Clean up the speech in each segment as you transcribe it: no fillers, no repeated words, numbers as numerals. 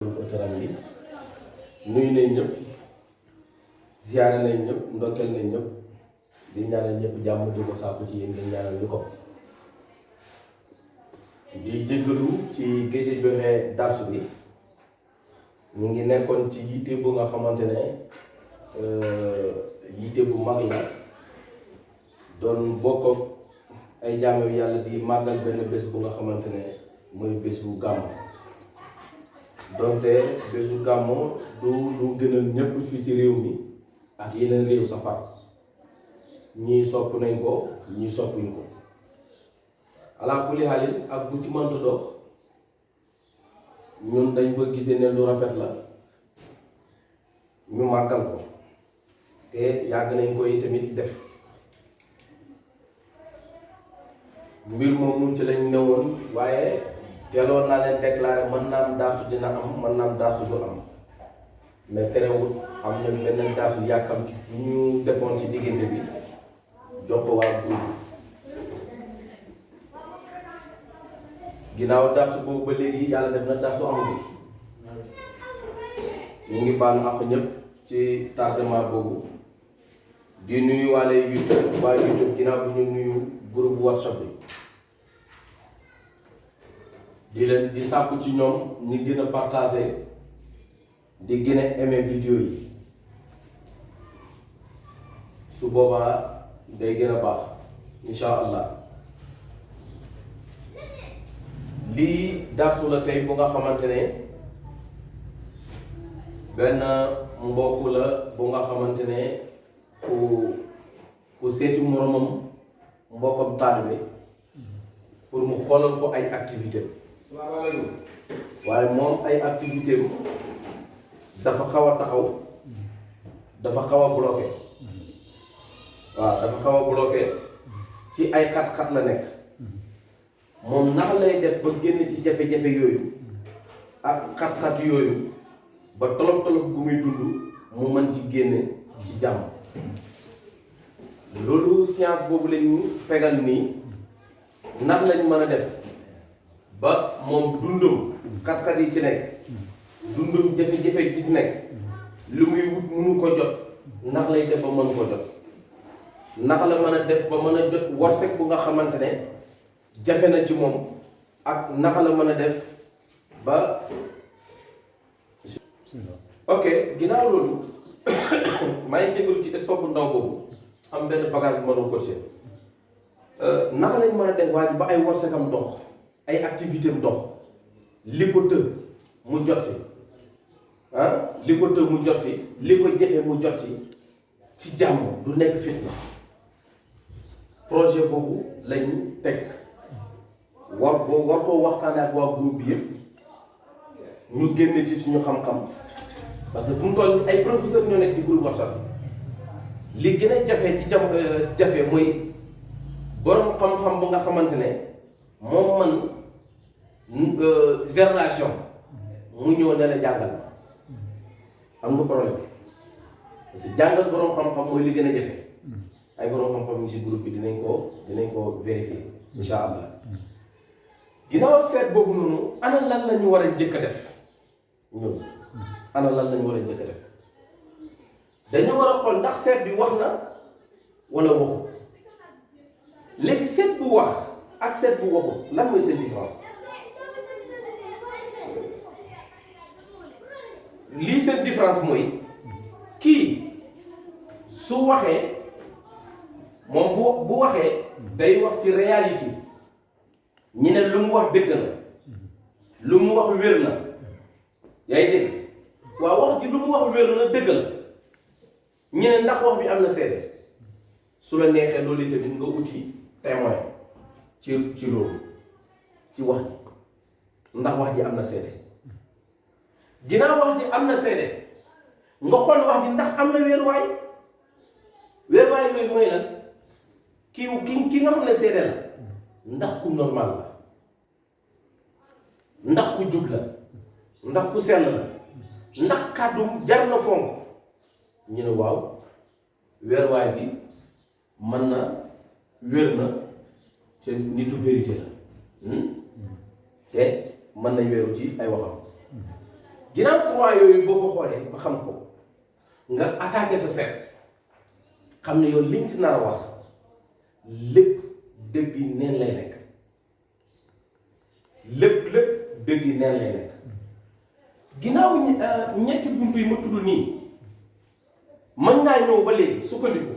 auteurs yi nuyu nañ ñëpp ziyaare nañ ñëpp ndokkeel nañ ñëpp di ñaanal ñëpp jàmm di ko sàkku ci yéen ngeen ñaanal ñu ko di jéggalu ci géej joxe darsu bi ñu ngi nekkoon ci yitte bu nga xamante ne yitte bu mag la doon bokk ay jaamu yàlla di màggal benn bés bu nga xamante ne mooy bés bu gàmm donte bésu gàmmu du lu gënal ñëpp fii ci réew mi ak yeneen réew safar ñii sopp nañ ko ñii soppuñ ko ala kulli xaalin ak bu ci mënta dox ñun dañ ko gisee ne lu rafet la ñu màggal ko te yàgg nañ koy tamit def mbir moomu ci lañ newoon waaye teeloon naa leen déclaré mën naa am daasu dina am mën naa am daasu du am mais terewul am na benn daasu yàkkamti bu ñu defoon ci diggante bi jox ko waa groupe ginnaaw daasu boobu ba léegi yàlla def na daasu amagul ñu ngi baalu ak ñëpp ci tardement boobu di nuyu waale YouTube waa YouTube ginnaaw bi ñu nuyu groupe WhatsApp bi di leen di sàkku ci ñoom ñi gën a partager di gën a aimer vidéo yi su boobaa day gën a baax insha allah lii darsu la tey bu nga xamante ne benn mbokk la bu nga xamante ne ku seeti moromam mbokkam taalibe pour mu xoolal ko ay activité waaye moom ay activité dafa xaw a taxaw dafa xaw a bloqué waaw dafa xaw a bloqué ci ay xat-xat la nekk moom naka lay def ba génn ci jafe-jafe yooyu ak xat-xat yooyu ba tolof-tolof gu muy dund mu mën ci génne ci jàmm loolu science boobu lañu tegal nii ndax lañ mën a def ba moom dundum xat-xat yi ci nekk dundum jafe-jafe gi ci nekk lu muy wut mënu ko jot ndax lay def ba mën ko jot naka la mën a def ba mën a jot warsek bu nga xamante ne jafe na ci moom ak naka la mën a def ba ok ginnaaw loolu maa ngi jégalu ci stop bu ndaw boobu am benn bagage bu ma doon coché naka lañ mën a def waaye ba ay warsekam dox ay activité am dox li ko të mu jot si li ko të mu jot si li ko jafe mu jot si ci jàmm du nekk fitna projet boobu lañ teg war koo waxtaanee ak waa groupe bi yëpp ñu génne ci suñu xam-xam parce que fu mu toll ay professeur ñoo nekk ci groupe WhatsApp li gën a jafe ci jafe mooy borom xam-xam bu nga xamante ne moom man génération mu ñëw ne la jàngal am nga problème parce que jàngal borom xam-xam mooy li gën a jafe ay borom xam-xam yi ci groupe bi dinañ ko vérifier insha allah ginnaaw seet boobu noonu ana lan la ñu war a njëkk a def ñun ana lan la ñu war a njëkk a def dañu war a xool ndax seet bi wax na wala waxu léegi seet bu wax ak seet bu waxu lan mooy seen différence lii seen différence mooy kii su waxee moom bu waxee day wax ci réalité ñi ne lu mu wax dëgg la lu mu wax wér na yaa ngi dégg waaw wax ji lu mu wax wér na dëgg la ñi ne ndax wax bi am na seede su la neexee loolu tamit nga uti témoin ci loolu ci wax ji ndax wax ji am na seede ginnaaw wax ji am na seede nga xool wax ji ndax am na wéeruwaay yooyu mooy lan ki nga xam ne seede la ndax ku normal la ndax ku jub la ndax ku sell la ndax kàddu jar na fonk ñu ne waaw wéeruwaay bi mën na wér na te nitu vérité la te mën na wéeru ci ay waxam ginnaaw 3 yooyu boo ko xoolee ba xam ko nga attaqué sa seet xam ne yow liñ si nar a wax lépp dëgg yi neen lay nekk lépp dëgg yi neen lay nekk ginnaaw ñetti buntu yi ma tudd nii mën ngaa ñëw ba léegi sukkandiku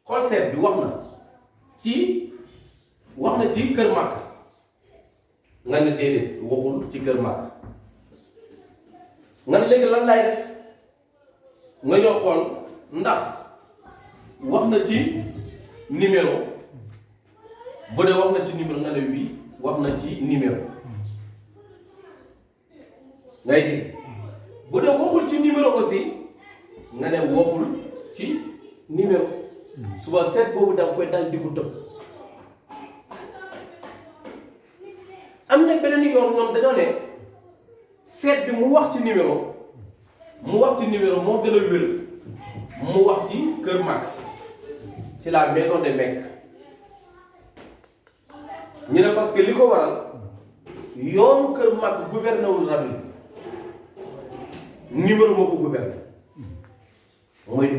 xool seet bi wax na ci kër màkk nga ne déedéet waxul ci kër màkk nga ne léegi lan laay def nga ñëw xool ndax wax na ci numéro bu dee wax na ci numéro nga ne wii wax na ci numéro ngay dégg bu dee waxul ci numéro aussi nga ne waxul ci numéro suba seet boobu danga koy dal di ko tëb am na beneen yoon ñoom dañoo ne seet bi mu wax ci numéro moo gën a wér mu wax ci kër mag ci la maison de Mecque ñu ne parce que li ko waral yoonu kër mag gouverné wul ramli numéro moo ko gouverné mooy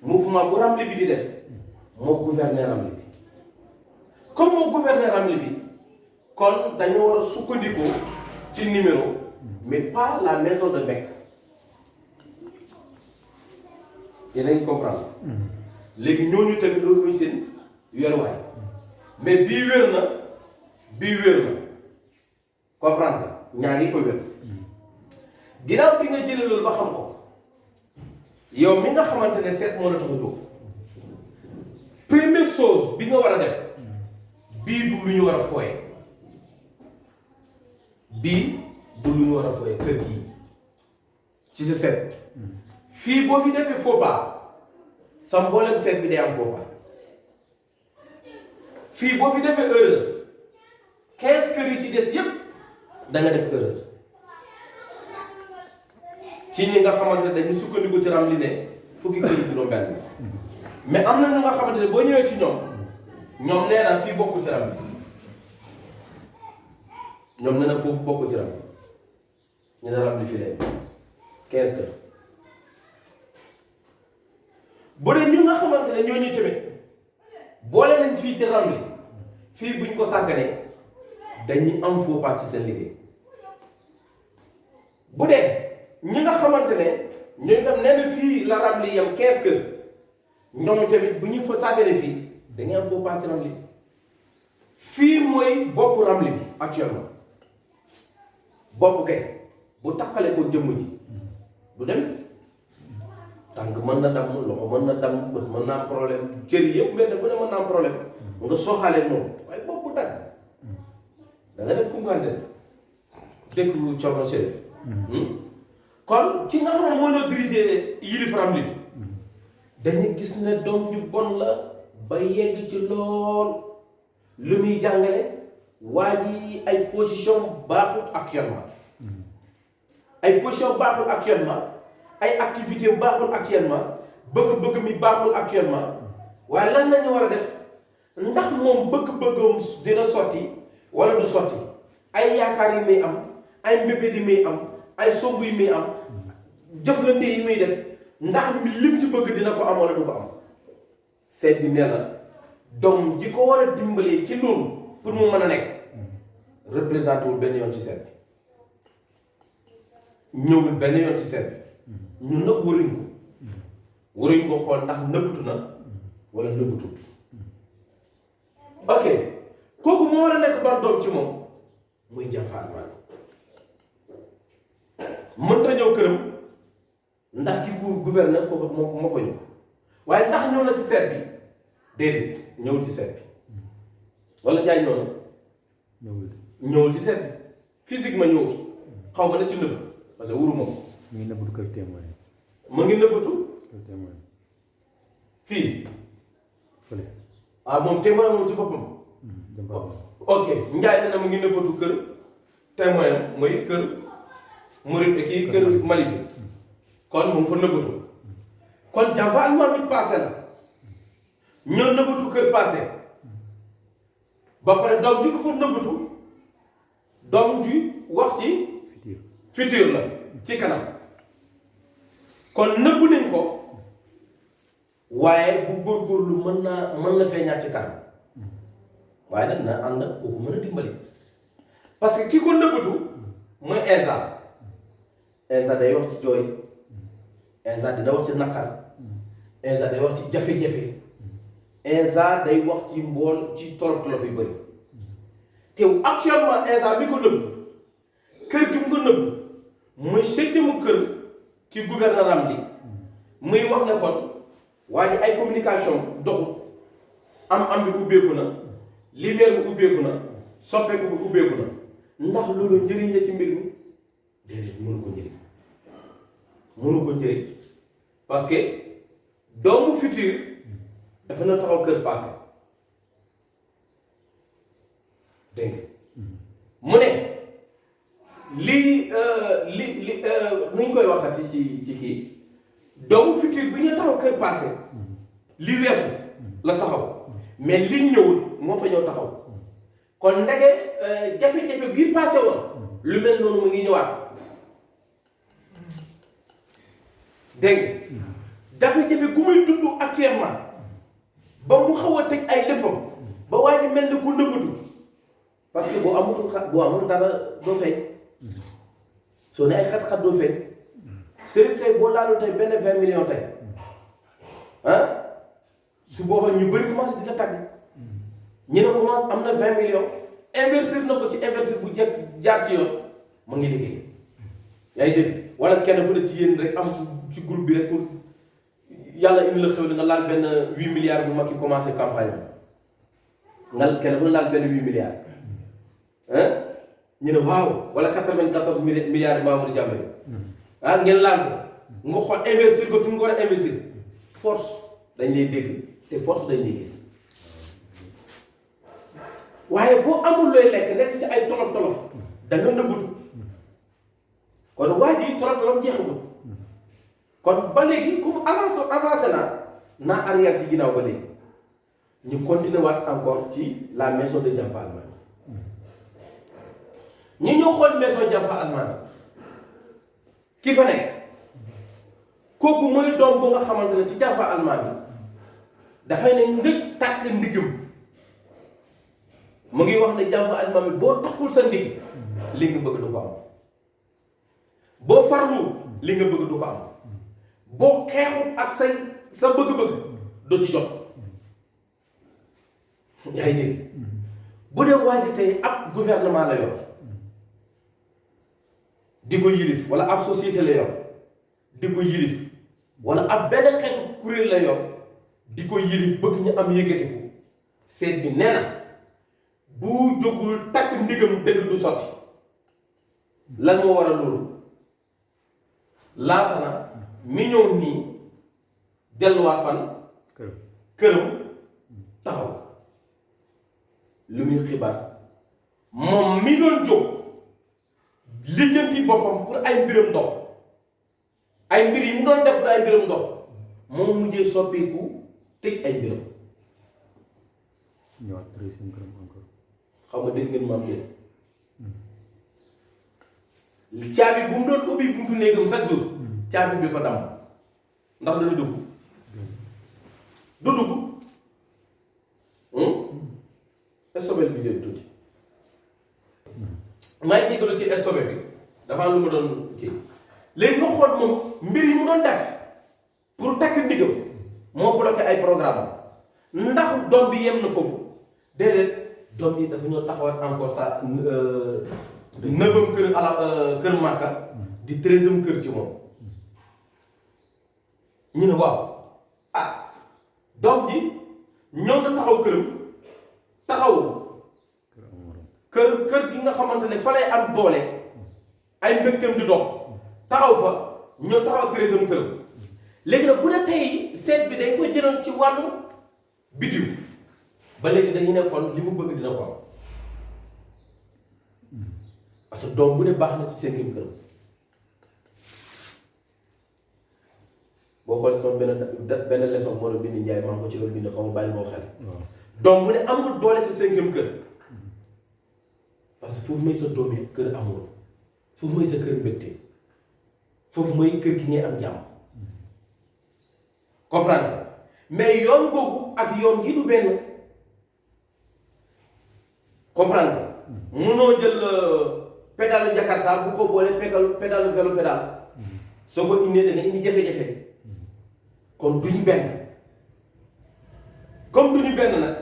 mouvement bu ramli bi di def moo gouverné ramli bi comme moo gouverné ramli bi kon dañu war a sukkandiku ci numéro mais pas la maison de Mecque yéen a ngi comprendre léegi ñooñu tamit loolu mooy seen weeruwaay mais bii wér na comprendre nga ñaar yi ko wér ginnaaw bi nga jëlee loolu ba xam ko yow mi nga xamante ne seet moo la tax a jóg première chose bi nga war a def bii du lu ñu war a fooye kër gii ci sa seet fii boo fi defee faux pas sa mboolem seet bi day am faux pas fii boo fi defee erreur 15 kër yi ci des yépp da nga def erreur ci ñi nga xamante ne dañuy sukkandiku ci ram li ne fukki kër yi juróom benn mais am na ñu nga xamante ne boo ñëwee ci ñoom nee na fii bokku ci ram li ñoom nee na foofu bokku ci ram li ñu ne ram li fii lay 15 kër bu dee ñu nga xamante ne ñooñu tamit boole nañ fii ci ram li fii buñ ko sàgganee dañuy am faux pas ci seen liggéey bu dee ñi nga xamante ne ñooy tam nee na fii la ram li yam 15 kër ñoom tamit bu ñu fa sàgganee fii dañuy am faux pas ci ram li fii mooy boppu ram li bi actuellement bopp kay bu takkale ko jëmm ji du dem tànk mën na damm loxo mën na damm bët mën naa am problème cër yëpp mel bu ne mën naa am problème nga sooxaale moom waaye bopp bu dagg da nga def Koungheul dëkk Thierno Chérif kon ki nga xam ne moo ñoo diriger yilif Ramli bi dañuy gis ne doom ju bon la ba yegg ci lool lu muy jàngale waa ji ay position baaxul actuellement ay activité baaxul actuellement bëgg-bëgg mi baaxul actuellement waaye lan la ñu war a def ndax moom bëgg-bëggam dina sotti wala du sotti ay yaakaar yi muy am ay mbébét yi muy am ay somb yi muy am jëflante yi muy def ndax lim ci bëgg dina ko am wala du ko am seet bi nee na doom ji ko war a dimbalee ci loolu pour mu mën a nekk représenté wul benn yoon ci seet bi ñëwul benn yoon ci seet bi ñun nag waruñ ko xool ndax nëbbatu na wala nëbbatut ok kooku moo war a nekk ban doom ci moom muy jàmfaar maan mënta ñëw këram ndax ki ku gouverneur foofu moo fa ñëw waaye ndax ñëw na ci seet bi déedéet ñëwul ci seet bi wala njaay ñëw na ñëwul ci seet bi physiquement ñëwul xaw ma ne ci nëbb parce que wuru moom mu ngi nëbbatu kër témoin mu ngi nëbbatu kër témoin fii fële moom témoin moom ci boppam ok njaay na mu ngi nëbbatu kër témoin am mooy kër murid kii kër Mali bi kon mu ngi fa nëbbatu kon jàmfa almaam it passé la ñoo nëbbatu kër passé ba pare doom ji ko fa nëbbatu doom ji wax ci futur la ci kanam kon nëbbu nañ ko waaye bu góorgóorlu mën na feeñaat ci kanam waaye nag na ànd ak kooku mën a dimbali parce que ki ko nëbbatu mooy Insa day wax ci jooy Insa dina wax ci naqar Insa day wax ci jafe-jafe Insa day wax ci mbool ci tolof-tolof yu bëri te actuellement Insa bi ko nëbb kër gi mu ko nëbb muy septième kër ki gouverneur am li muy wax ne kon waa ji ay communication doxut am bi ubbeeku na lumière bi ubbeeku na soppeeku bi ubbeeku na ndax loolu njëriñ la ci mbir mi déedéet mënu ko njëriñ parce que doomu futur dafa na taxaw kër passé dégg nga mu ne li nu ñu koy waxati ci kii doomu futur bi ñu taxaw kër passé li weesu la taxaw mais li ñëwul moo fa ñëw taxaw kon ndege jafe-jafe bii passé woon lu mel noonu mu ngi ñëwaat dégg nga jafe-jafe gu muy dund actuellement ba mu xaw a tëj ay léppam ba waa ji mel ni ku nëbbatu parce que boo amul dara doo feeñ soo ne ay xat-xat doo feeñ Serif tey boo laalu tey benn 20 millions tey su boobaa ñu bëri commencé dina tàgg ñu ne commencé am na 20 millions investir na ko ci investir bu jaar ci yoon mu ngi liggéey yaa ngi dégg wala kenn ku ne ci yéen rek am ci groupe bi rek pour yàlla indi la xew nga laal benn 8 milliards bu mag yi commencé campagne nga kenn ku ne laal benn 8 milliards ñu ne waaw wala 94 milliards Mamadou Diambé ngeen laal ko nga xool investir ko fi nga ko war a investir force dañ lay dégg te force dañ lay gis waaye boo amul looy lekk nekk ci ay tolof-tolof da nga nëbbatu kon waa ji tolof-tolof jeexagul kon ba léegi comme avancé naa arrière ci ginnaaw ba léegi ñu continuer waat encore ci la maison de Diafa Almadi ñu ñoo xool maison Diafa Almadi ki fa nekk kooku mooy doom bu nga xamante ne ci Diafa Almadi dafay ne ngëj tàkk ndigam mu ngi wax ne Diafa Almadi boo takkul sa ndig li nga bëgg du ko am boo farlu li nga bëgg du ko am boo xeexul ak sa bëgg-bëgg du ci jot yaa ngi dégg bu dee waa ji tey ab gouvernement la yor di ko yilif wala ab société la yor di ko yilif wala ab benn xeetu kuréel la yor di ko yilif bëgg ñu am yëkkatiku seet bi nee na bu jógul takk ndigam dëgg du sotti lan moo waral loolu laasana mi ñëw nii delluwaat fan këram taxaw lu muy xibaar moom mi doon jóg lijjanti boppam pour ay mbiram dox ay mbir yi mu doon def pour ay mbiram dox moom mujjee soppeeku tëj ay mbiram ñëwaat treizième këram encore xam nga dégg ngeen maam yéen caabi bu mu doon ubbi buntu néegam chaque jour caabi bi fa damm ndax dana dugg du dugg estobel bi jël tuuti may jégalu ci estobe bi dafa am lu ma doon kii léegi nga xool moom mbir yi mu doon def pour takk ndigam moo bloqué ay programme ndax doom bi yem na foofu déedéet doom yi dafa ñoo taxawaat encore ça neuvième kër kër Màkka di 13e kër ci moom ñu ne waaw doom ji ñëw na taxaw këram taxaw kër gi nga xamante ne fa lay am doole ay mbégteem di dox taxaw fa ñëw taxaw 13e këram léegi nag bu ne tey seet bi dañ ko jëloon ci wàllu biddiw ba léegi dañu nekkoon li mu bëgg dina ko am parce que doom bu ne baax na ci 5e këram boo xoolee sama benn leçon moo doon bind Njaay maa ngi ko ci doon bind xaw ma bàyyi moo xel doom bu ne amul doole sa 5e kër parce que foofu may sa doom yi kër amul foofu mooy sa kër mbégte foofu mooy kër gi ngay am jàmm comprendre mais yoon boobu ak yoon gi du benn comprendre munoo jël pédale Jakarta bu ko boole pédale vélo pédale soo ko indee da nga indi jafe-jafe kon duñu benn comme duñu benn nag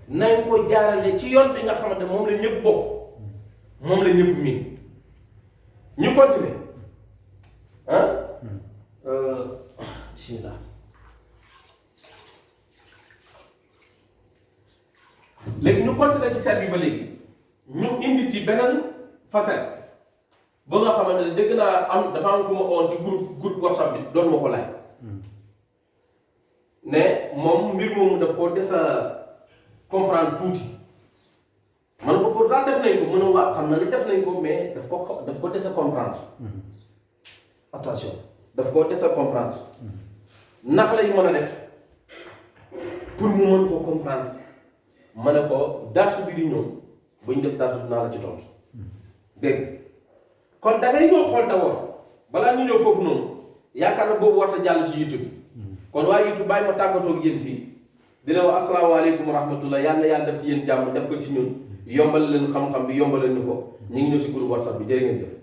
nañ ko jaarale ci yoon bi nga xamante moom la ñëpp bokk moom la ñëpp miin ñu continuer bismillah léegi ñu continuer ci seet bi ba léegi ñu indi ci beneen facette ba nga xamante ne dégg naa am dafa am ku ma oon ci groupe WhatsApp bi doon ma ko laaj ne moom mbir moomu daf koo des a comprendre tuuti man ko pourtant def nañ ko mën a waa xam na ni def nañ ko mais daf ko des a comprendre attention daf koo des a comprendre ndax lay mën a def pour mu mën ko comprendre ma ne ko darsu bi di ñëw bu ñu def darsu dinaa la ci tontu dégg kon da ngay ñëw xool d'abord balaa ñu ñëw foofu noonu yaakaar na boobu war na jàll ci YouTube kon waaye YouTube bàyyi ma tàggatoo ak yéen fii di la wax asalaamaaleykum wa rahmatullah yàlla def ci yéen jàmm def ko ci ñun yombal leen xam-xam bi yombal leen ñu ko ñu ngi ñëw si groupe WhatsApp bi jërë ngeen jëf